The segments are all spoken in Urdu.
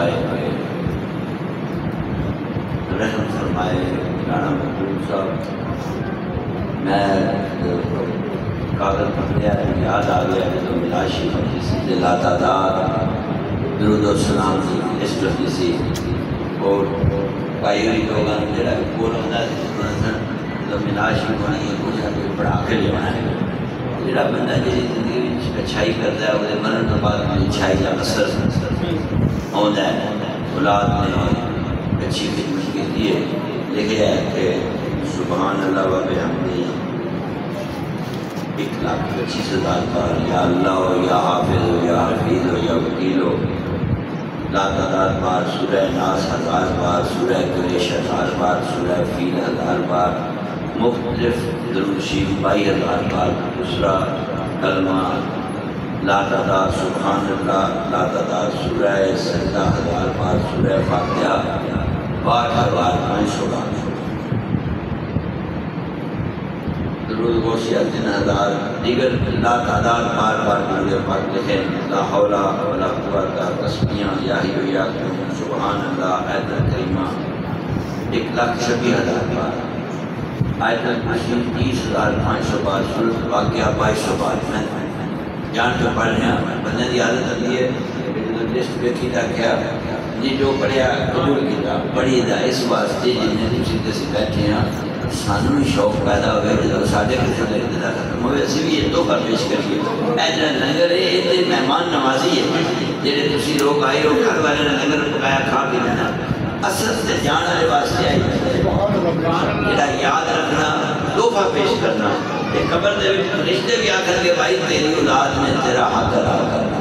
فرمائے، رحم فرمائے رانا مقبول صاحب۔ میں کاغذ پکڑیا تو یاد آ گیا کہ تو ملاشی مجلسی سے لاتعداد درود و سلام کی لسٹ رکھی سی، اور کئی ہوئی لوگوں نے جڑا بول ہوتا ہے مطلب ملاشی بنائی ہے کچھ نہ کچھ پڑھا کے لیا ہے۔ جڑا بندہ جی زندگی میں اچھائی کرتا ہے وہ مرن کے بعد اچھائی کا اثر آتا ہے۔ اولاد نے اچھی خدمت کی لیے لکھا ہے کہ سبحان اللہ و بحمدہ 1,25,000 بار یا اللہ ہو یا حافظ ہو یا حفیظ ہو یا وکیل ہو، لاتعداد بار سورہ ناس 1000 بار، سورہ قریش 1000 بار، سورہ فیل 1000 بار، مختلف درود شریف 22,000 بار، دوسرا کلمہ لاتعداد سبحان اللہ، لاتعداد سورہ سجدہ 1000 بار، سورہ فاتحہ 62,500 بار، درود غوثیہ 3000، دیگر لاتعداد بار بار درود پاک لکھیں، لا حول ولا قوت تسمیہ یا حی و یا قیوم سبحان اللہ، آیت کریمہ 1,26,000 بار، آیت الکرسی 30,500 بار، سورۃ الواقعہ 2200 بار۔ میں جان کے پڑھ رہے ہیں، بندے کی عادت ہوتی ہے لسٹ دیکھی تھا کیا جی جو پڑھیا قبول کیا پڑھی دا، اس واسطے جنہیں دوسری سے بیٹھے ہیں سانوں بھی شوق پیدا ہوئے جب ساڑھے کسی لگتا ختم ہوئے اسی بھی یہ تحفہ پیش کریے۔ اے جنہیں لنگر ہے یہ مہمان نوازی ہے، جنہیں تسی لوگ آئے ہو گھر والے نے لنگر پکایا کھا بھی لینا، اصل سے جان والے واسطے آئی جنہیں یاد رکھنا تحفہ پیش کرنا۔ ایک قبر دے رشتے بھی آ کر کے بھائی تیری اولاد میں تیرا حق ادا کرنا،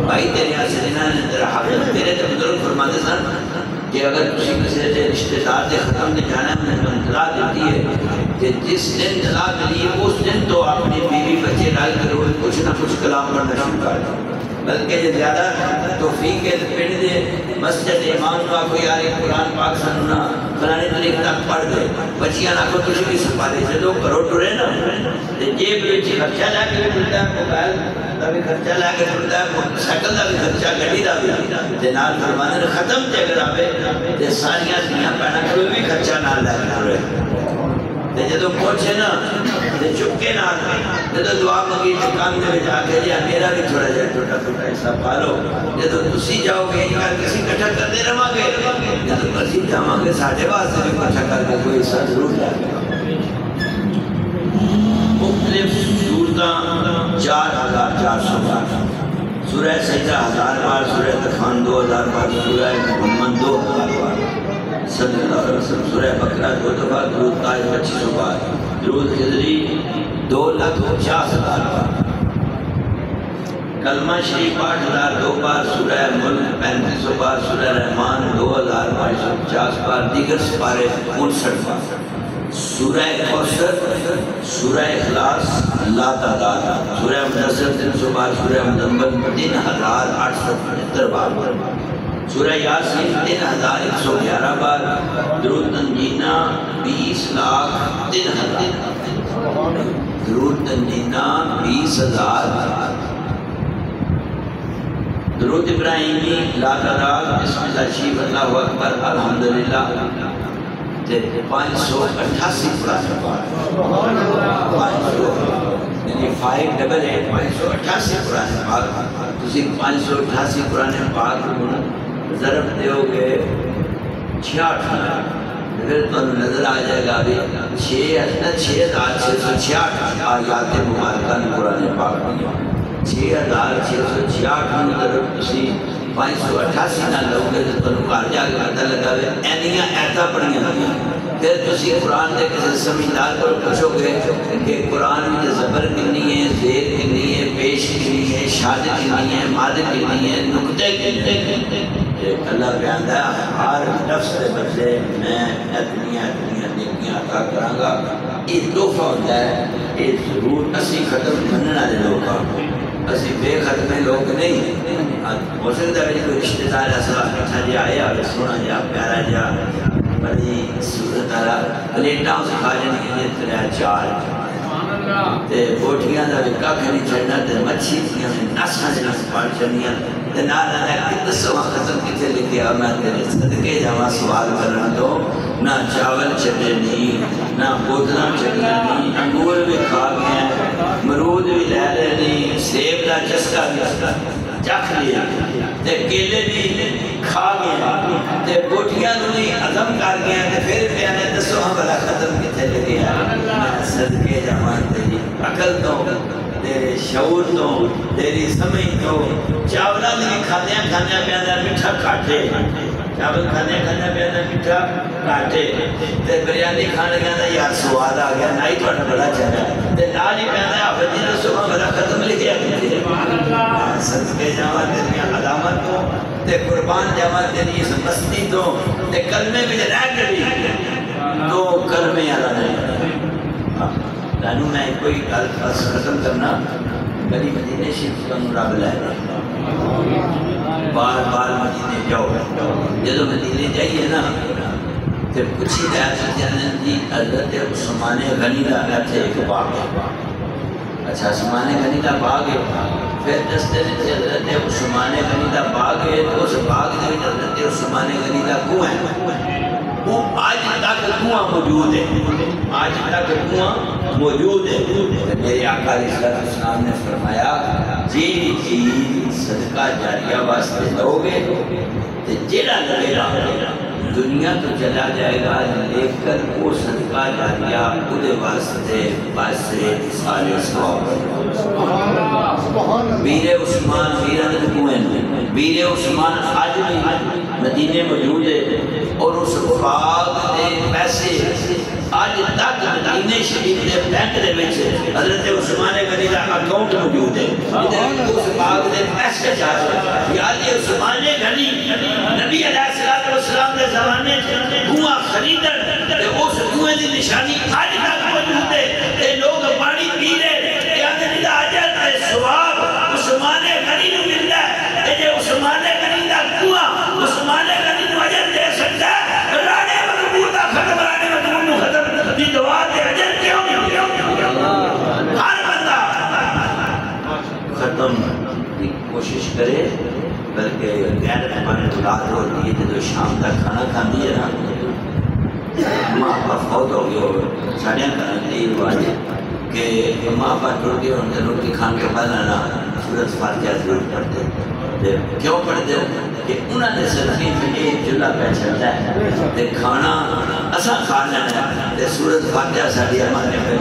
بھائی تیرے حسنینہ نے تیرا حق، تیرے تو بزرگ فرماتے سن کہ اگر کسی کسی سے رشتے دار سے ختم نہیں جانا ہے تو اطلاع دیتی ہے کہ جس دن اطلاع ملی اس دن تو اپنی بیوی بچے ڈال کر روز کچھ نہ کچھ کلام پڑھنا شروع کر دیں، بلکہ یہ زیادہ توفیق ہے پڑھ دے مسجد امام کا کوئی یار قرآن پاک سننا فلانے طریق تک پڑھ دے، بچیاں نہ کو کچھ بھی سپارے جدو کرو ٹرے نا جیب میں خرچہ لا کے بھی ملتا ہے، موبائل کا بھی خرچہ لا کے ملتا ہے، سائیکل کا بھی خرچہ گڈی کا بھی نال فرمانے نے ختم تے اگر آوے تے ساریاں دنیا پہنا کوئی بھی خرچہ نہ لے کے ٹرے تے جدو پہنچے نا تے چپکے نہ جدو دعا منگی تے کام دے وچ آ کے جی میرا بھی تھوڑا جہا چھوٹا چھوٹا حصہ پا لو، جدو تسی جاؤ گے یا کسی کٹھا کرتے رہو گے، جدو کسی جاؤ گے ساڈے واسطے بھی کٹھا کر کے کوئی حصہ ضرور لے گا۔ مختلف صورتاں 4,400 بار، سورہ سجدہ 1000 بار، سورہ دخان 2000 بار، سورہ محمد 2000 بار، صلی اللہ علیہ وسلم، سورہ بقرہ 2 دفعہ، درود طائف 2500 بار، درود خضری 2,50,000 بار، کلمہ شریف 8,002 بار، سورہ ملک 3500 بار، سورہ رحمان 2,550 بار، دیگر سپارے 59 بار، سورہ کوثر، سورہ اخلاص لاتعداد، سورہ مدثر 300 بار، سورہ مزمل 3,875 بار، سورہ یاسین 3,111 بار، درود تنجینہ 20,03,000، درود تنجینہ 20,000، درود ابراہیمی لاتعداد بسم اللہ شریف اللہ اکبر الحمدللہ 588 قرآن پاک، یعنی 588 قرآن پاک، تسی 588 قرآن پاک ضرب دیو گے 66، پھر تو نظر آ جائے گا بھی 6,666 آیات مبارکہ قرآن پاک میں، 6,666 ضرب تسی 588 نہ لوگ گے تو تنو کار جا کے پتہ لگا وے اینیاں ایتا پڑھیاں ہوئیاں، پھر تسی قرآن دے کسی سمجھدار پر پوچھو گے کہ قرآن میں زبر کنی ہے، زیر کنی ہے، پیش کنی ہے، شاد کنی ہے، ماد کنی ہے، نقطے کنی ہے، اللہ بیان ہے ہر نفس دے بدلے میں اتنیاں نیکیاں عطا کراں گا۔ یہ تحفہ ہوتا ہے، یہ ضرور اسی ختم بننے والے لوگ ہیں، اسی بے ختم لوگ نہیں۔ ہو سکتا ہے کوئی رشتہ دار ایسا اچھا جی آیا سونا جا پیارا جا بڑی صورت والا پلیٹاں اس کھا جانے کے لیے 3-4 بوٹیاں کا بھی کھ نہیں چڑھنا، مچھی نساں جنس پڑ چڑھنیاں نانا کتنے سوا ختم کتے لکھیا میں تیرے صدقے جاواں سوال کرنا تو نہ چاول چلے نہیں نہ بوتلاں چلے نہیں انگور بھی کھا گئے مرود بھی لے لے نہیں سیب کا چسکا بھی چکھ لیا تے کیلے بھی کھا گئے تے بوٹیاں نوی عظم کر گئے تے پھر پیانے دسو ہم بلا ختم کتے لکھیا میں صدقے جاواں تیری عقل تو تیرے شعور تو تیری سمجھ تو چاولا بھی کھانے پیانا مٹھا کاٹے چاول کھانے پیانا مٹھا کاٹے تے بریانی کھانے پیانا یار سواد آ گیا نائی تو بڑا چاہتا تے نالی پیانا آفتی نے صبح بڑا ختم لکھیا کتے صدقے جاواں تیری علامت تو تے قربان جاواں تیری مستی تو تے کلمے بھی رہ گئی تو کلمے آلا نہیں لانو میں کوئی گل ختم کرنا کبھی مدینے شریف کا رب لائے بار بار مدینے جاؤ جدو مدینے جائیے نا تو کچھ ہی ایسا جانن دی حضرت عثمان غنی دا ایتھے ایک باغ ہے اچھا عثمان غنی دا باغ ہے پھر دستے نے حضرت عثمان غنی دا باغ ہے تو اس باغ دے حضرت عثمان غنی دا کنواں ہے وہ آج تک کنواں موجود ہے آج تک کنواں موجود ہے میرے آقا علیہ السلام نے فرمایا جی چیز صدقہ جاریہ واسطے دو گے تو جیڑا لگے گا دنیا تو چلا جائے گا لیکن وہ صدقہ جاریہ خودے واسطے باسے سارے ثواب بیر عثمان بیرن کنویں بیر عثمان آج بھی مدینے موجود ہے اور اس باغ دے پیسے آج تک مدینے شریف دے بینک دے وچ حضرت عثمان غنی دا اکاؤنٹ موجود ہے اس باغ دے پیسے جا رہے ہیں یاد یہ عثمان غنی نبی علیہ السلام دے زمانے کنواں خریدن تے اس کنویں دی نشانی آج تک موجود ہے تے لوگ پانی پی رہے یاد نہیں دا اجر تے ثواب عثمان غنی نو ملدا ہے تے جے عثمان غنی دا کنواں عثمان غنی نو اجر دے سکتا ہے رانے مقبول دا ختم رانے مقبول نو ختم دی دعا دے اجر کیوں ہر بندہ ختم کی کوشش کرے بلکہ غیر رحمانی اولاد ہوتی ہے جدو شام تک کھانا کھاندی ہے نا ماں باپ فوت ہو گئے ہو ساڑیاں کرنے دی رواج ہے کہ ماں باپ ٹوٹ گئے ان کے روٹی کھان کے پہلا نا سورت فاتحہ ضرور پڑھتے کیوں پڑھتے ہو کہ انہوں نے صدقے میں ایک جلہ پہ چلتا ہے کھانا اسا کھا لینا ہے سورت فاتحہ ساڑی ہمارے پہ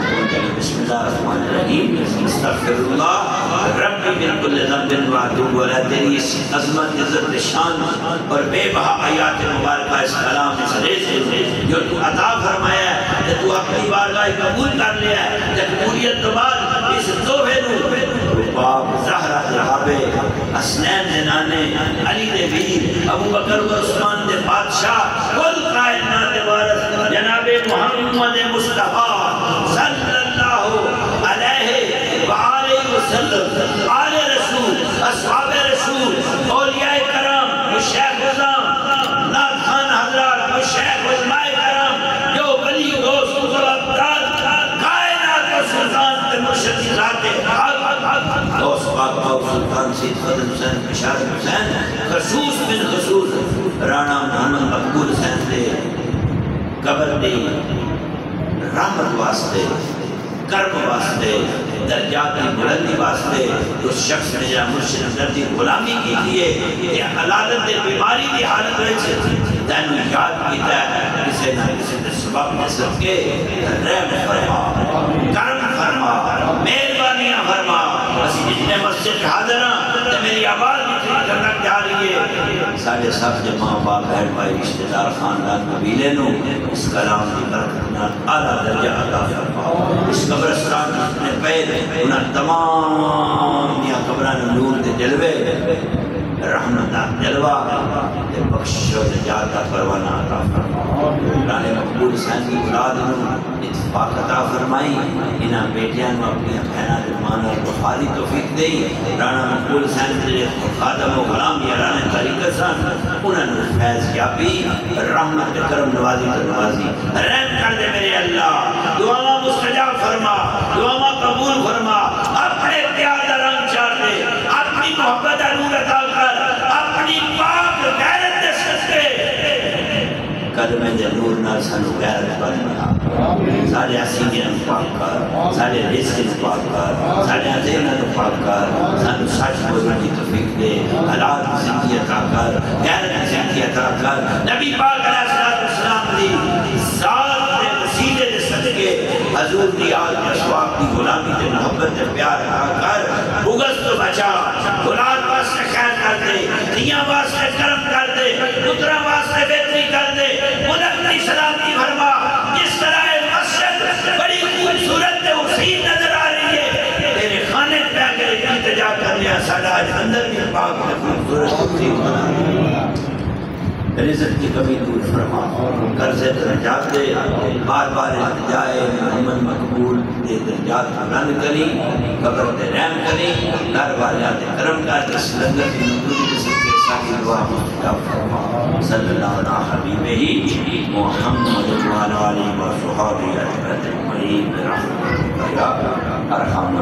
بسم اللہ الرحمن الرحیم استغفر اللہ ربی من کل ذنب واتوب الیہ تیری اس عظمت عزت شان اور بے بہا آیات مبارکہ اس کلام میں سرے سے جو تو عطا فرمایا ہے کہ تو اپنی بارگاہ قبول کر لیا ہے کہ قبولیت تو بعد اس توفے نو باپ زہرہ جہابے حسنین دے نانے علی دے ویر ابو بکر و عثمان دے بادشاہ کل کائنات وارث جناب محمد مصطفیٰ صلی اللہ علیہ وآلہ وسلم آل رسول اصحاب رسول اولیاء کرام مشیخ نظام ناد خان حضرات مشیخ علماء کرام جو ولی دوست ابدال کائنات و سلطان تے مرشد ذات دوست پاک باو سلطان سید فضل حسین بشار حسین خصوص من خصوص رانا محمد مقبول حسین دے قبر دی رحمت واسطے کرم واسطے درجات کی بلندی واسطے اس شخص نے جہاں مرشد اندر دی غلامی کی دیئے کہ حلالت دے بیماری دی حالت رہے سے دینو یاد کیتا ہے کسے نہ کسے دے سبب نصرت کے رحم فرما کرم فرما مہربانیاں فرما اسی جتنے مسجد حاضرہ تے میری آواز بھی کرنک جا رہی ہے سارے سب جماع باپ بہن بھائی رشتہ دار خاندان قبیلے نو اس کلام کی برکت نال اعلیٰ درجہ عطا فرما اس قبرستان نے پیر انہاں تمام دیا قبران نور دے جلوے رحمت جلوہ دے بخش و نجات کا پروانہ عطا فرما رانے مقبول حسین کی اولاد نو اتفاق عطا فرمائی انہاں بیٹیاں نو اپنی بہناں دے مانا بخاری توفیق دئی رانا مقبول حسین دے خادم و غلام یا رانے طریقت سان انہاں نے فیض یابی رحمت کرم نوازی نوازی رحم کر دے میرے اللہ دعا مستجاب فرما دعا قبول فرما اپنے پیار دا رنگ چار دے اپنی محبت نور عطا کر کلمے دے نور نال سانو غیرت بنا، ساڈے سینیاں نوں پاک کر، ساڈے رزق نوں پاک کر، ساڈے ذہناں نوں پاک کر، سانو سچ بولن دی توفیق دے، حلال زندگی عطا کر، غیرت دی زندگی عطا کر، نبی پاک علیہ الصلوۃ والسلام دی ذات دے وسیلے دے صدقے حضور دی آل کے اسواق دی غلامی دے محبت دے پیار عطا کر، بغض تو بچا، اولاد واسطے خیر کر دے، دنیا واسطے کرم کر دے، پتراں واسطے بہتری کر دے، ملک کی سلامتی فرما، جس طرح مسجد بڑی خوبصورت تے حسین نظر آ رہی ہے، تیرے خانے پہ آ کر التجا کرنے ساڈا اندر بھی پاک تے خوبصورت حسین بنا، رزق کی کمی دور فرما، قرضے درجات دے، بار بار التجائے محمد مقبول دے درجات بلند کری، قبر تے رحم کری، گھر والیاں تے کرم کر، اس لنگر کی نبوی کے صدقے ساری دعا مستجاب فرما، صلی اللہ علیہ حبیبہ محمد وعلی آلہ وصحبہ اجمعین برحمتک یا ارحم